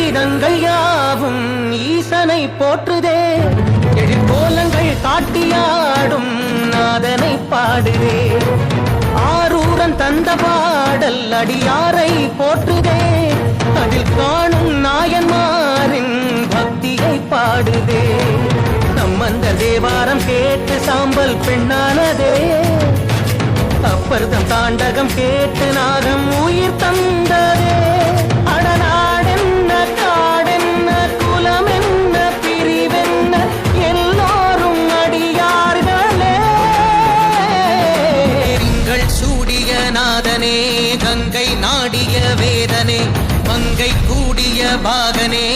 வேதங்கள் யாவும் ஈசனை போற்றுதே, எழிற்கோலங்கள் காட்டியாடும் நாதனை பாடுதே. ஆரூரன் தந்த பாடல் அடியாரை போற்றுதே, அதில் காணும் நாயன்மாரின் பக்தியை பாடுதே. சம்பந்த தேவாரம் கேட்டு சாம்பல் பெண்ணானதே, அப்பர்தம் தாண்டகம் கேட்டு நாகம் உயிர் தந்ததே. அடநாடென்ன காடென்ன குலம் என்ன பிரிவென்ன எல்லோரும் அடியார்களே. திங்கள் சூடிய நாதனே கங்கை நாடிய வேதனே மங்கை கூடிய பாகனே